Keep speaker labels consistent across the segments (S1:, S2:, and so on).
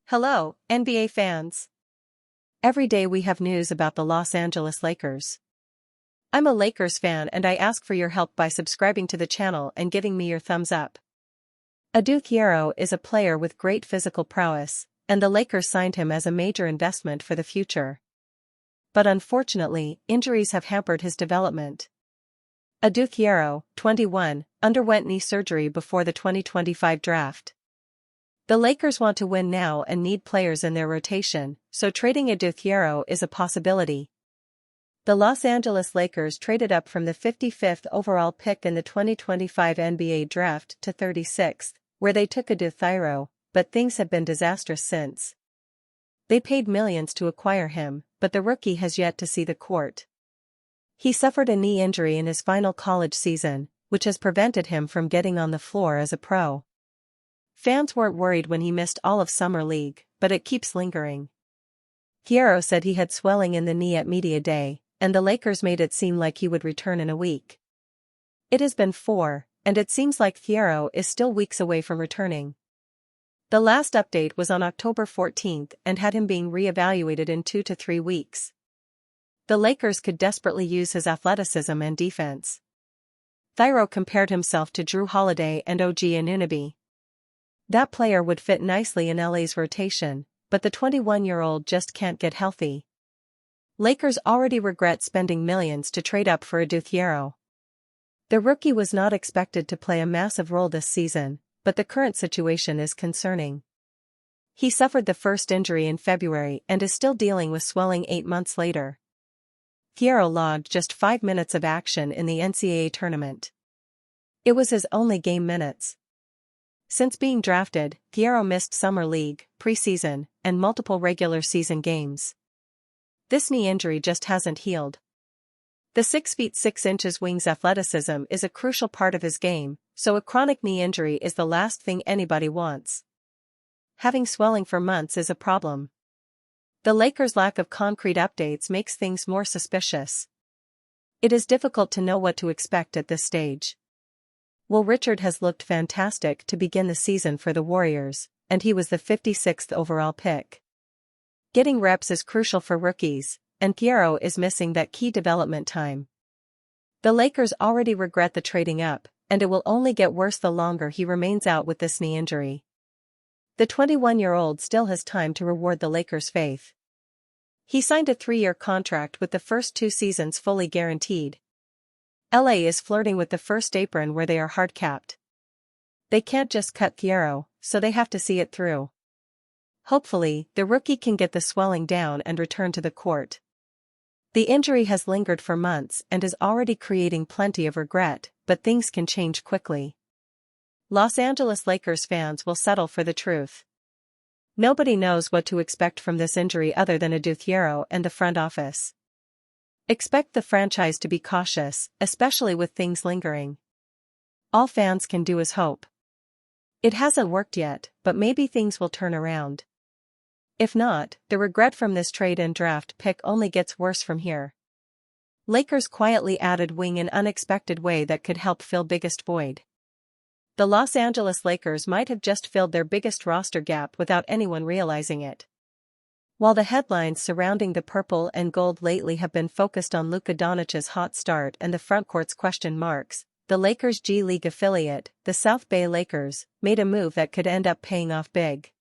S1: Hello, NBA fans. Every day we have news about the Los Angeles Lakers. I'm a Lakers fan and I ask for your help by subscribing to the channel and giving me your thumbs up. Adou Thiero is a player with great physical prowess, and the Lakers signed him as a major investment for the future. But unfortunately, injuries have hampered his development. Adou Thiero, 21, underwent knee surgery before the 2025 draft. The Lakers want to win now and need players in their rotation, so trading Adou Thiero is a possibility. The Los Angeles Lakers traded up from the 55th overall pick in the 2025 NBA draft to 36th, where they took Adou Thiero, but things have been disastrous since. They paid millions to acquire him, but the rookie has yet to see the court. He suffered a knee injury in his final college season, which has prevented him from getting on the floor as a pro. Fans weren't worried when he missed all of Summer League, but it keeps lingering. Thiero said he had swelling in the knee at Media Day, and the Lakers made it seem like he would return in a week. It has been 4, and it seems like Thiero is still weeks away from returning. The last update was on October 14th and had him being re-evaluated in 2 to 3 weeks. The Lakers could desperately use his athleticism and defense. Thiero compared himself to Drew Holiday and OG Anunoby. That player would fit nicely in LA's rotation, but the 21-year-old just can't get healthy. Lakers already regret spending millions to trade up for Adou Thiero. The rookie was not expected to play a massive role this season, but the current situation is concerning. He suffered the first injury in February and is still dealing with swelling 8 months later. Thiero logged just 5 minutes of action in the NCAA tournament. It was his only game minutes. Since being drafted, Thiero missed Summer League, preseason, and multiple regular season games. This knee injury just hasn't healed. The 6 feet 6 inches wing's athleticism is a crucial part of his game, so a chronic knee injury is the last thing anybody wants. Having swelling for months is a problem. The Lakers' lack of concrete updates makes things more suspicious. It is difficult to know what to expect at this stage. Will Richard has looked fantastic to begin the season for the Warriors, and he was the 56th overall pick. Getting reps is crucial for rookies, and Thiero is missing that key development time. The Lakers already regret the trading up, and it will only get worse the longer he remains out with this knee injury. The 21-year-old still has time to reward the Lakers' faith. He signed a 3-year contract with the first 2 seasons fully guaranteed. LA is flirting with the first apron where they are hard-capped. They can't just cut Thiero, so they have to see it through. Hopefully, the rookie can get the swelling down and return to the court. The injury has lingered for months and is already creating plenty of regret, but things can change quickly. Los Angeles Lakers fans will settle for the truth. Nobody knows what to expect from this injury other than Adou Thiero and the front office. Expect the franchise to be cautious, especially with things lingering. All fans can do is hope. It hasn't worked yet, but maybe things will turn around. If not, the regret from this trade and draft pick only gets worse from here. Lakers quietly added wing in unexpected way that could help fill biggest void. The Los Angeles Lakers might have just filled their biggest roster gap without anyone realizing it. While the headlines surrounding the purple and gold lately have been focused on Luka Doncic's hot start and the frontcourt's question marks, the Lakers' G League affiliate, the South Bay Lakers, made a move that could end up paying off big.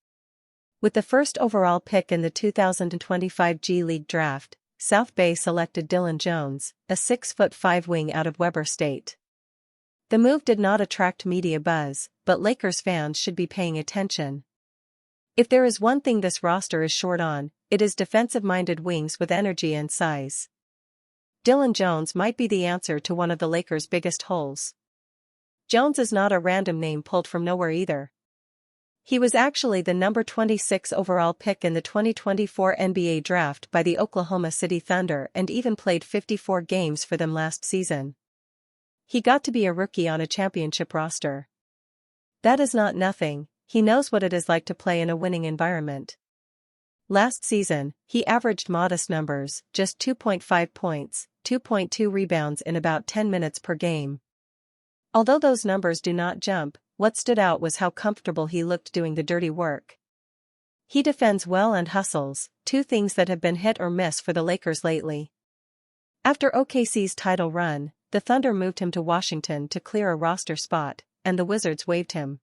S1: With the first overall pick in the 2025 G League draft, South Bay selected Dillon Jones, a 6'5" wing out of Weber State. The move did not attract media buzz, but Lakers fans should be paying attention. If there is one thing this roster is short on, it is defensive-minded wings with energy and size. Dillon Jones might be the answer to one of the Lakers' biggest holes. Jones is not a random name pulled from nowhere either. He was actually the number 26 overall pick in the 2024 NBA draft by the Oklahoma City Thunder and even played 54 games for them last season. He got to be a rookie on a championship roster. That is not nothing. He knows what it is like to play in a winning environment. Last season, he averaged modest numbers, just 2.5 points, 2.2 rebounds in about 10 minutes per game. Although those numbers do not jump, what stood out was how comfortable he looked doing the dirty work. He defends well and hustles, two things that have been hit or miss for the Lakers lately. After OKC's title run, the Thunder moved him to Washington to clear a roster spot, and the Wizards waived him.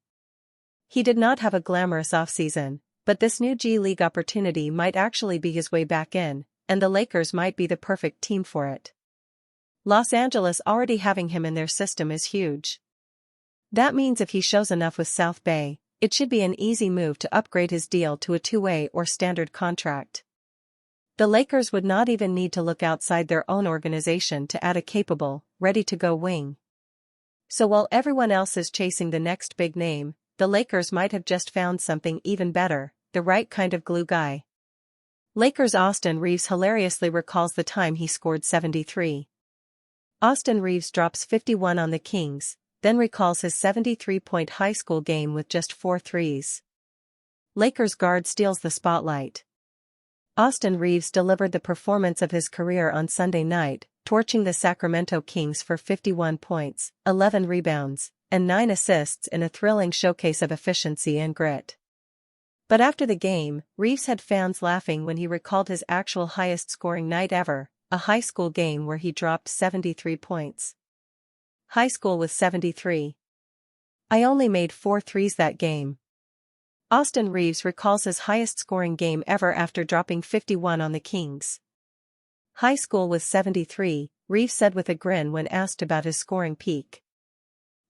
S1: He did not have a glamorous offseason, but this new G League opportunity might actually be his way back in, and the Lakers might be the perfect team for it. Los Angeles already having him in their system is huge. That means if he shows enough with South Bay, it should be an easy move to upgrade his deal to a two-way or standard contract. The Lakers would not even need to look outside their own organization to add a capable, ready-to-go wing. So while everyone else is chasing the next big name, the Lakers might have just found something even better, the right kind of glue guy. Lakers Austin Reaves hilariously recalls the time he scored 73. Austin Reaves drops 51 on the Kings, then recalls his 73-point high school game with just 4 threes. Lakers guard steals the spotlight. Austin Reaves delivered the performance of his career on Sunday night, torching the Sacramento Kings for 51 points, 11 rebounds, and 9 assists in a thrilling showcase of efficiency and grit. But after the game, Reaves had fans laughing when he recalled his actual highest-scoring night ever, a high school game where he dropped 73 points. High school with 73. I only made 4 threes that game. Austin Reaves recalls his highest-scoring game ever after dropping 51 on the Kings. High school with 73, Reaves said with a grin when asked about his scoring peak.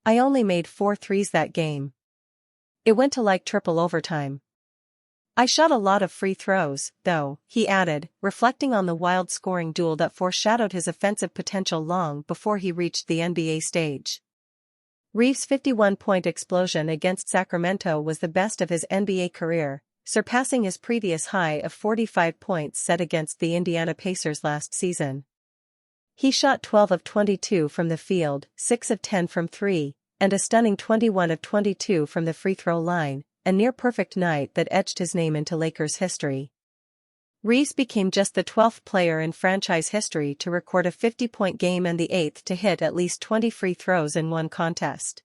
S1: I only made 4 threes that game. It went to like triple overtime. I shot a lot of free throws, though, he added, reflecting on the wild scoring duel that foreshadowed his offensive potential long before he reached the NBA stage. Reaves' 51-point explosion against Sacramento was the best of his NBA career, surpassing his previous high of 45 points set against the Indiana Pacers last season. He shot 12 of 22 from the field, 6 of 10 from 3, and a stunning 21 of 22 from the free throw line, a near-perfect night that etched his name into Lakers history. Reaves became just the 12th player in franchise history to record a 50-point game and the 8th to hit at least 20 free throws in one contest.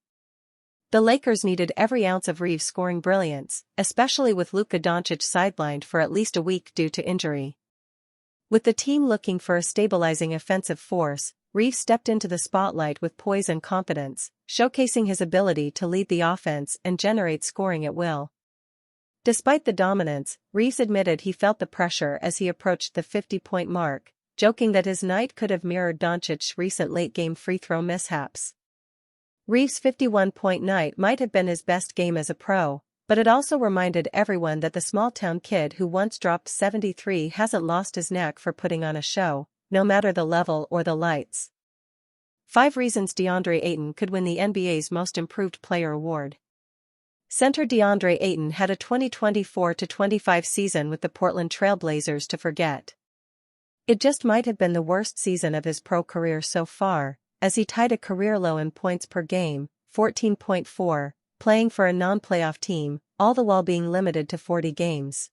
S1: The Lakers needed every ounce of Reaves' scoring brilliance, especially with Luka Doncic sidelined for at least a week due to injury. With the team looking for a stabilizing offensive force, Reaves stepped into the spotlight with poise and confidence, showcasing his ability to lead the offense and generate scoring at will. Despite the dominance, Reaves admitted he felt the pressure as he approached the 50-point mark, joking that his night could have mirrored Doncic's recent late-game free throw mishaps. Reaves' 51-point night might have been his best game as a pro, but it also reminded everyone that the small-town kid who once dropped 73 hasn't lost his knack for putting on a show, no matter the level or the lights. 5 reasons DeAndre Ayton could win the NBA's Most Improved Player award. Center DeAndre Ayton had a 2024-25 season with the Portland Trail Blazers to forget. It just might have been the worst season of his pro career so far, as he tied a career low in points per game, 14.4, playing for a non-playoff team, all the while being limited to 40 games.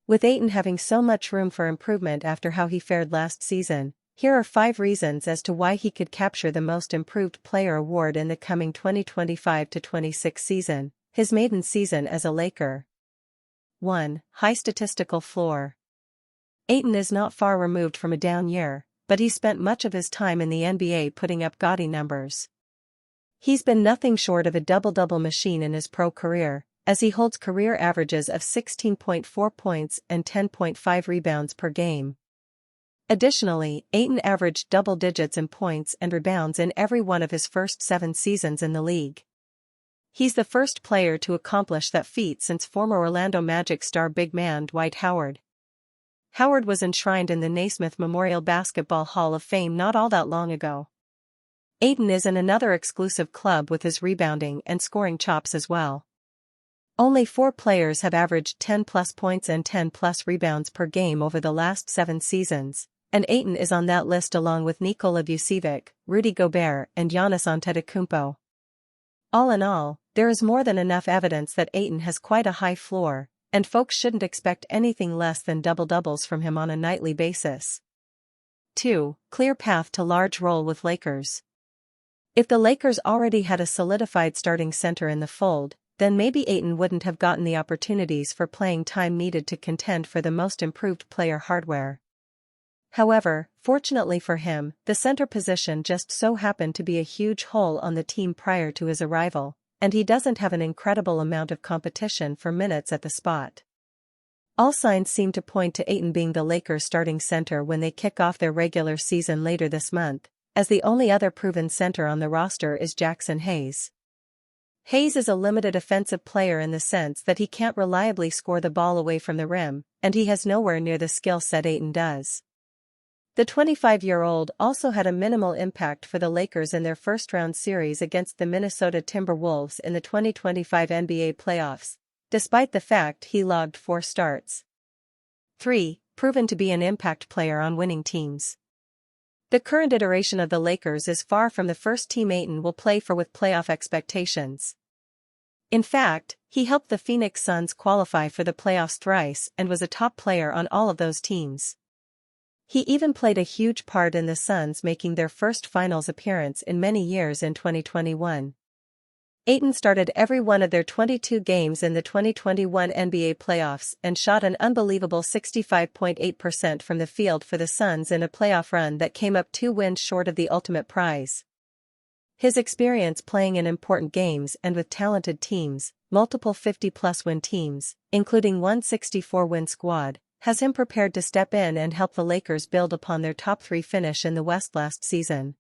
S1: With Ayton having so much room for improvement after how he fared last season, here are 5 reasons as to why he could capture the Most Improved Player award in the coming 2025-26 season, his maiden season as a Laker. 1. High statistical floor. Ayton is not far removed from a down year, but he spent much of his time in the NBA putting up gaudy numbers. He's been nothing short of a double-double machine in his pro career, as he holds career averages of 16.4 points and 10.5 rebounds per game. Additionally, Ayton averaged double digits in points and rebounds in every one of his first 7 seasons in the league. He's the first player to accomplish that feat since former Orlando Magic star big man Dwight Howard. Howard was enshrined in the Naismith Memorial Basketball Hall of Fame not all that long ago. Ayton is in another exclusive club with his rebounding and scoring chops as well. Only 4 players have averaged 10-plus points and 10-plus rebounds per game over the last 7 seasons, and Ayton is on that list along with Nikola Vucevic, Rudy Gobert and Giannis Antetokounmpo. All in all, there is more than enough evidence that Ayton has quite a high floor, and folks shouldn't expect anything less than double-doubles from him on a nightly basis. 2. Clear path to large role with Lakers. If the Lakers already had a solidified starting center in the fold, then maybe Ayton wouldn't have gotten the opportunities for playing time needed to contend for the most improved player hardware. However, fortunately for him, the center position just so happened to be a huge hole on the team prior to his arrival, and he doesn't have an incredible amount of competition for minutes at the spot. All signs seem to point to Ayton being the Lakers' starting center when they kick off their regular season later this month, as the only other proven center on the roster is Jackson Hayes. Hayes is a limited offensive player in the sense that he can't reliably score the ball away from the rim, and he has nowhere near the skill set Ayton does. The 25-year-old also had a minimal impact for the Lakers in their first-round series against the Minnesota Timberwolves in the 2025 NBA playoffs, despite the fact he logged 4 starts. 3. Proven to be an impact player on winning teams. The current iteration of the Lakers is far from the first team Ayton will play for with playoff expectations. In fact, he helped the Phoenix Suns qualify for the playoffs thrice and was a top player on all of those teams. He even played a huge part in the Suns making their first finals appearance in many years in 2021. Ayton started every one of their 22 games in the 2021 NBA playoffs and shot an unbelievable 65.8% from the field for the Suns in a playoff run that came up 2 wins short of the ultimate prize. His experience playing in important games and with talented teams, multiple 50-plus win teams, including one 64-win squad, has him prepared to step in and help the Lakers build upon their top 3 finish in the West last season.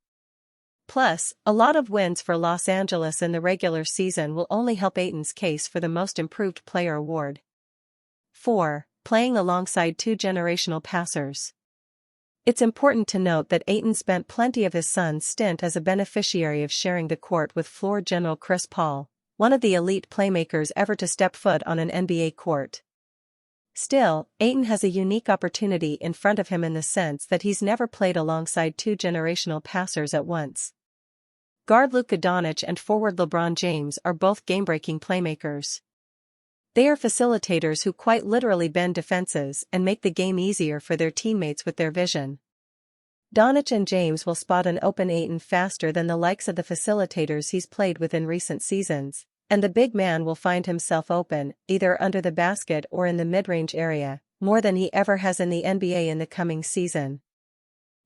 S1: Plus, a lot of wins for Los Angeles in the regular season will only help Ayton's case for the Most Improved Player award. 4. Playing alongside 2 generational passers. It's important to note that Ayton spent plenty of his son's stint as a beneficiary of sharing the court with floor general Chris Paul, one of the elite playmakers ever to step foot on an NBA court. Still, Ayton has a unique opportunity in front of him in the sense that he's never played alongside 2 generational passers at once. Guard Luka Doncic and forward LeBron James are both game-breaking playmakers. They are facilitators who quite literally bend defenses and make the game easier for their teammates with their vision. Doncic and James will spot an open Ayton faster than the likes of the facilitators he's played with in recent seasons, and the big man will find himself open, either under the basket or in the mid-range area, more than he ever has in the NBA in the coming season.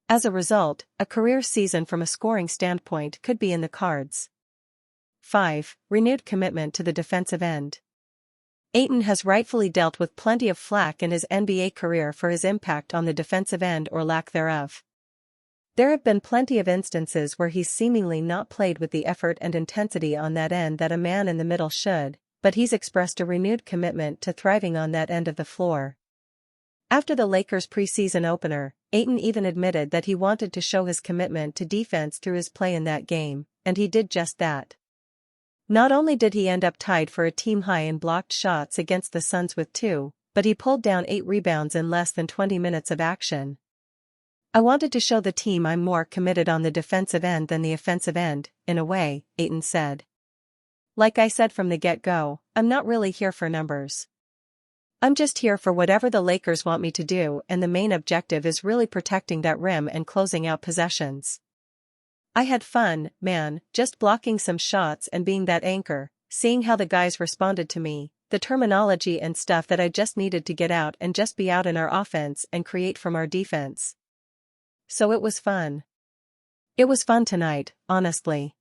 S1: As a result, a career season from a scoring standpoint could be in the cards. 5. Renewed commitment to the defensive end. Ayton has rightfully dealt with plenty of flack in his NBA career for his impact on the defensive end or lack thereof. There have been plenty of instances where he's seemingly not played with the effort and intensity on that end that a man in the middle should, but he's expressed a renewed commitment to thriving on that end of the floor. After the Lakers' preseason opener, Ayton even admitted that he wanted to show his commitment to defense through his play in that game, and he did just that. Not only did he end up tied for a team high in blocked shots against the Suns with 2, but he pulled down 8 rebounds in less than 20 minutes of action. "I wanted to show the team I'm more committed on the defensive end than the offensive end, in a way," Ayton said. "Like I said from the get-go, I'm not really here for numbers. I'm just here for whatever the Lakers want me to do, and the main objective is really protecting that rim and closing out possessions. I had fun, man, just blocking some shots and being that anchor, seeing how the guys responded to me, the terminology and stuff that I just needed to get out and just be out in our offense and create from our defense. So it was fun. It was fun tonight, honestly.